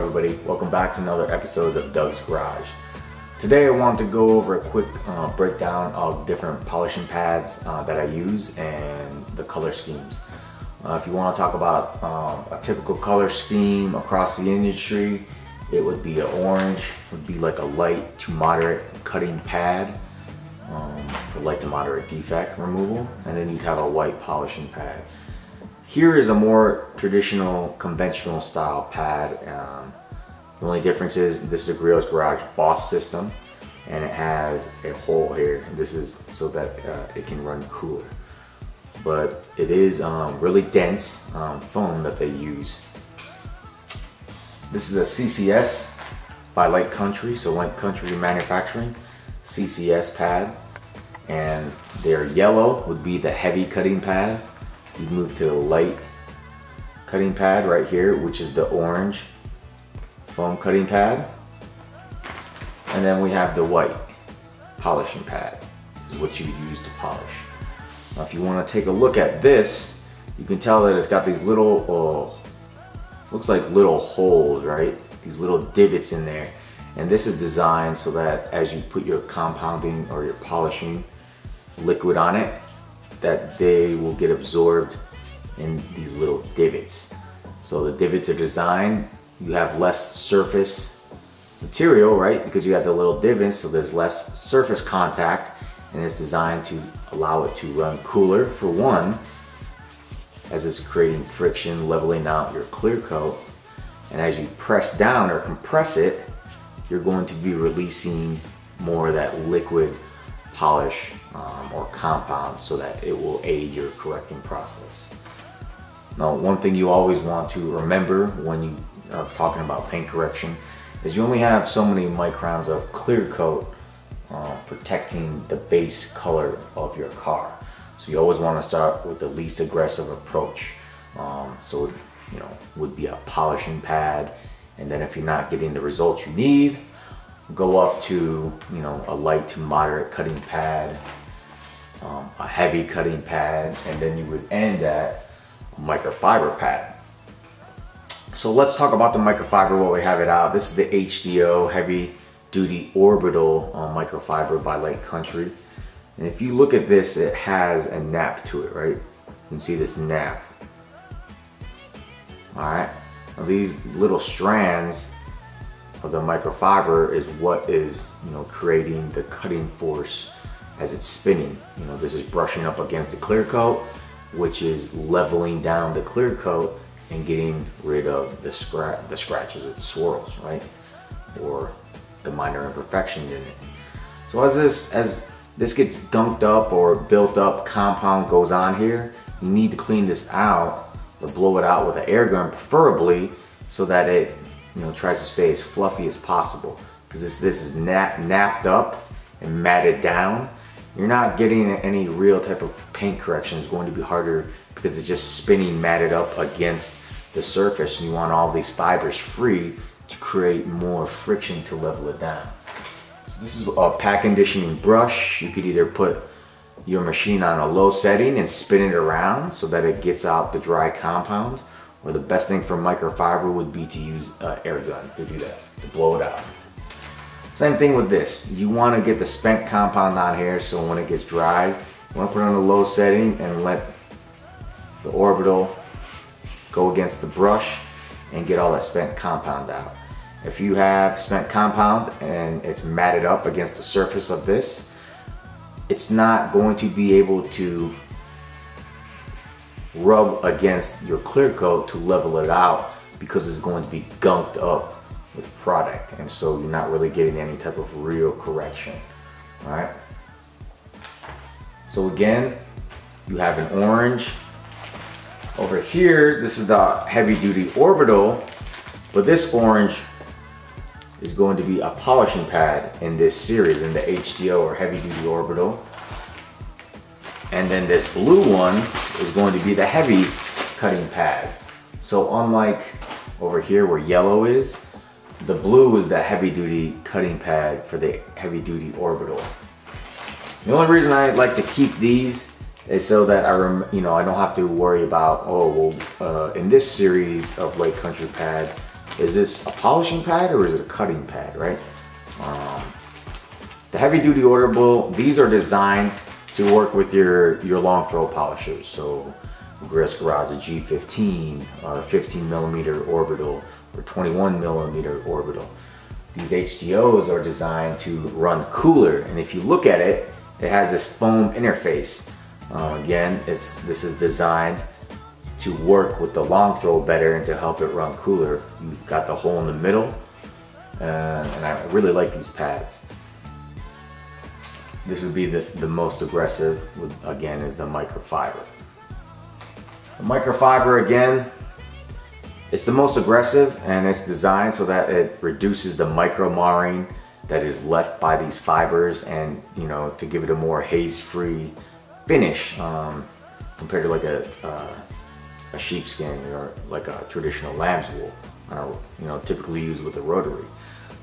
everybody? Welcome back to another episode of Doug's Garage. Today I want to go over a quick breakdown of different polishing pads that I use and the color schemes. If you want to talk about a typical color scheme across the industry, it would be an orange, would be like a light to moderate cutting pad for light to moderate defect removal, and then you'd have a white polishing pad. Here is a more traditional, conventional style pad. The only difference is this is a Grills Garage Boss system, and it has a hole here. This is so that it can run cooler. But it is really dense foam that they use. This is a CCS by Light Country, so Light Country Manufacturing, CCS pad. And their yellow would be the heavy cutting pad. You move to the light cutting pad right here, which is the orange foam cutting pad. And then we have the white polishing pad. This is what you use to polish. Now if you want to take a look at this, you can tell that it's got these little, looks like little holes, right? These little divots in there. And this is designed so that as you put your compounding or your polishing liquid on it, that they will get absorbed in these little divots. So the divots are designed, you have less surface material, right? Because you have the little divots, so there's less surface contact, and it's designed to allow it to run cooler, for one, as it's creating friction, leveling out your clear coat. And as you press down or compress it, you're going to be releasing more of that liquid polish or compound, so that it will aid your correcting process. Now, one thing you always want to remember when you are talking about paint correction is you only have so many microns of clear coat protecting the base color of your car. So you always want to start with the least aggressive approach. So you know, would be a polishing pad, and then if you're not getting the results you need, go up to, you know, a light to moderate cutting pad, a heavy cutting pad, and then you would end at a microfiber pad. So let's talk about the microfiber while we have it out. This is the HDO heavy duty orbital microfiber by Light Country. And if you look at this, it has a nap to it, right? You can see this nap. All right, now these little strands of the microfiber is what is, you know, creating the cutting force as it's spinning. You know, this is brushing up against the clear coat, which is leveling down the clear coat and getting rid of the scratches or the swirls, right? Or the minor imperfections in it. So as this gets gunked up or built up compound goes on here, you need to clean this out or blow it out with an air gun, preferably, so that it, you know, tries to stay as fluffy as possible. Because this is napped up and matted down, you're not getting any real type of paint correction. It's going to be harder because it's just spinning matted up against the surface, and you want all these fibers free to create more friction to level it down. So this is a pack conditioning brush. You could either put your machine on a low setting and spin it around so that it gets out the dry compound, or the best thing for microfiber would be to use an air gun to do that, to blow it out. Same thing with this. You want to get the spent compound on here, so when it gets dry, you want to put it on a low setting and let the orbital go against the brush and get all that spent compound out. If you have spent compound and it's matted up against the surface of this, it's not going to be able to rub against your clear coat to level it out, because it's going to be gunked up with product, and so you're not really getting any type of real correction. All right, so again, you have an orange over here. This is the heavy duty orbital, but this orange is going to be a polishing pad in this series, in the HDO or heavy duty orbital. And then this blue one is going to be the heavy cutting pad. So unlike over here where yellow is, the blue is the heavy duty cutting pad for the heavy duty orbital. The only reason I like to keep these is so that I don't have to worry about, in this series of Light Country pad, is this a polishing pad or is it a cutting pad, right? The heavy duty orderable, these are designed to work with your long throw polishers. So Grisk Garage a G15 or 15 millimeter orbital or 21 millimeter orbital. These HTOs are designed to run cooler, and if you look at it, it has this foam interface. Again, this is designed to work with the long throw better and to help it run cooler. You've got the hole in the middle, and I really like these pads. This would be the most aggressive, again, is the microfiber. The microfiber, again, it's the most aggressive, and it's designed so that it reduces the micro marring that is left by these fibers, and to give it a more haze-free finish compared to like a sheepskin or like a traditional lamb's wool, typically used with a rotary.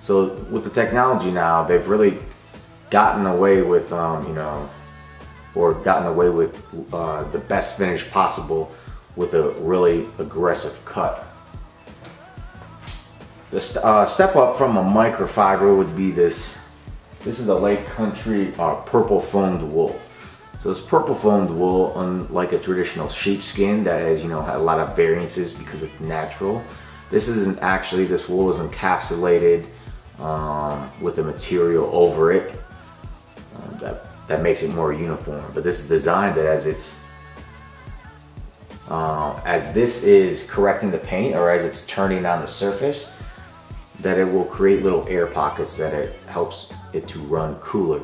So with the technology now, they've really gotten away with, gotten away with the best finish possible with a really aggressive cut. The step up from a microfiber would be this. This is a Lake Country purple foamed wool. So this purple foamed wool, unlike a traditional sheepskin that has had a lot of variances because it's natural, this isn't actually. This wool is encapsulated with the material over it. That makes it more uniform, but this is designed that as this is correcting the paint, or as it's turning on the surface, that it will create little air pockets that it helps it to run cooler.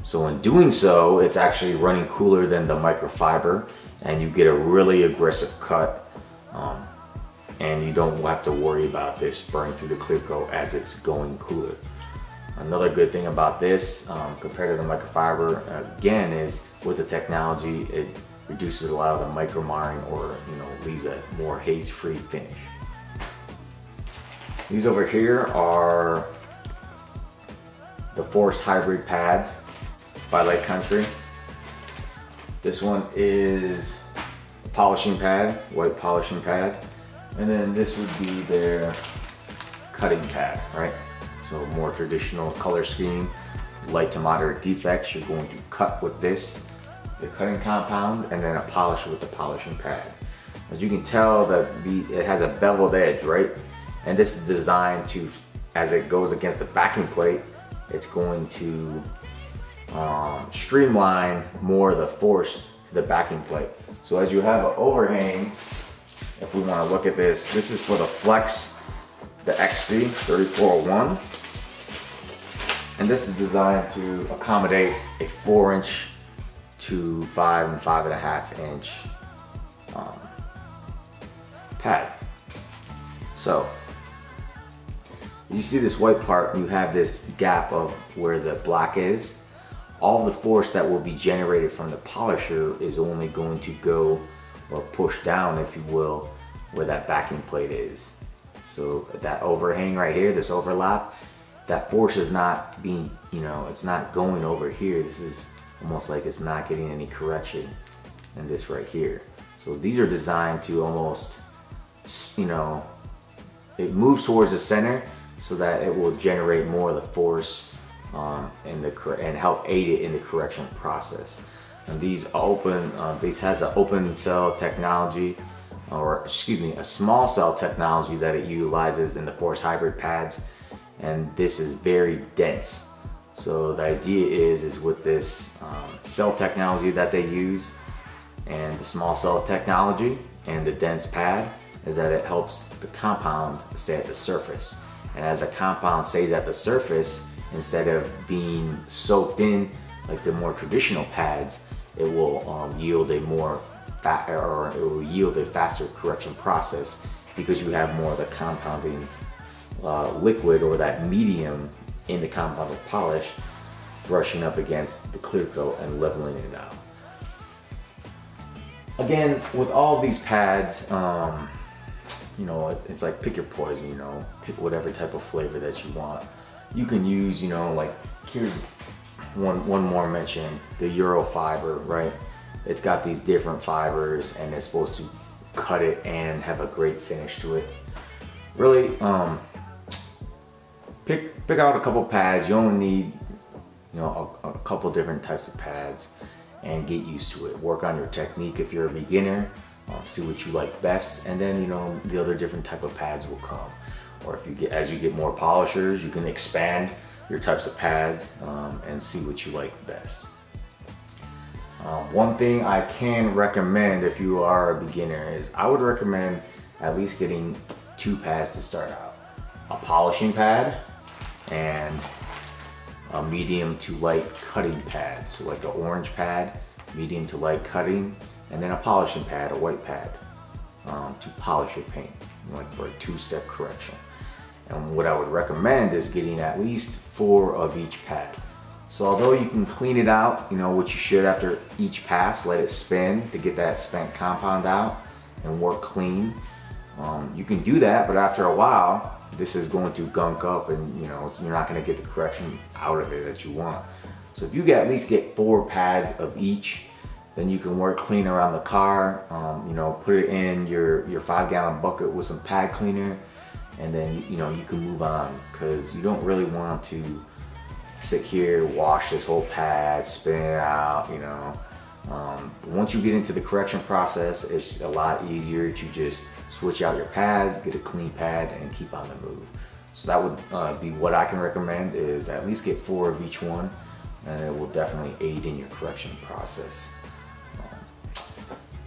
So in doing so, it's actually running cooler than the microfiber, and you get a really aggressive cut, and you don't have to worry about this burning through the clear coat as it's going cooler. Another good thing about this compared to the microfiber, again, is with the technology, it reduces a lot of the micro marring, or leaves a more haze-free finish. These over here are the Force Hybrid pads by Lake Country. This one is a polishing pad, white polishing pad, and then this would be their cutting pad, right? So more traditional color scheme, light to moderate defects, you're going to cut with this, the cutting compound, and then a polish with the polishing pad. As you can tell, that it has a beveled edge, right? And this is designed to, as it goes against the backing plate, it's going to streamline more of the force to the backing plate. So as you have an overhang, if we want to look at this, this is for the Flex, the XC 3401. And this is designed to accommodate a 4-inch to 5 and 5.5 inch pad. So you see this white part, you have this gap of where the black is. All the force that will be generated from the polisher is only going to go, or push down, if you will, where that backing plate is. So that overhang right here, this overlap, that force is not being, it's not going over here. This is almost like it's not getting any correction in this right here. So these are designed to almost, it moves towards the center so that it will generate more of the force and help aid it in the correction process. And these open, this has an open cell technology, or excuse me, a small cell technology that it utilizes in the Force Hybrid pads, and this is very dense. So the idea is with this cell technology that they use, and the small cell technology and the dense pad, is that it helps the compound stay at the surface. And as the compound stays at the surface, instead of being soaked in like the more traditional pads, it will yield a more it will yield a faster correction process, because you have more of the compounding liquid, or that medium in the compounded polish, brushing up against the clear coat and leveling it out. Again, with all these pads, it's like pick your poison, pick whatever type of flavor that you want. You can use, like, here's one more mention, the Euro fiber, right? It's got these different fibers, and it's supposed to cut it and have a great finish to it. really pick out a couple pads. You only need, you know, a couple different types of pads, and get used to it. Work on your technique if you're a beginner. See what you like best, and then, you know, the other different type of pads will come. Or if you get, as you get more polishers, you can expand your types of pads and see what you like best. One thing I can recommend if you are a beginner is I would recommend at least getting 2 pads to start out. A polishing pad and a medium to light cutting pad. So like an orange pad, medium to light cutting, and then a polishing pad, a white pad, to polish your paint, like for a 2-step correction. And what I would recommend is getting at least 4 of each pad. So although you can clean it out, you know, what you should after each pass, let it spin to get that spent compound out and work clean. You can do that, but after a while, this is going to gunk up, and you know, you're not going to get the correction out of it that you want. So if you at least get 4 pads of each, then you can work clean around the car. You know, put it in your 5-gallon bucket with some pad cleaner, and then you know, you can move on, because you don't really want to sit here, wash this whole pad, spin it out, you know. Once you get into the correction process, it's a lot easier to just switch out your pads, get a clean pad, and keep on the move. So that would be what I can recommend, is at least get 4 of each one, and it will definitely aid in your correction process.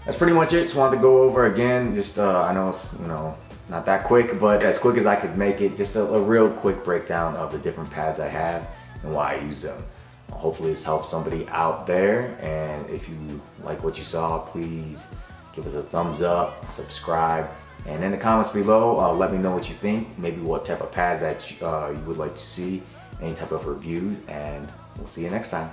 That's pretty much it. Just wanted to go over again, just I know it's, you know, not that quick, but as quick as I could make it, just a real quick breakdown of the different pads I have and why I use them. Hopefully this helps somebody out there, and if you like what you saw, please give us a thumbs up, subscribe, and in the comments below, let me know what you think, maybe what type of pads that you would like to see, any type of reviews, and we'll see you next time.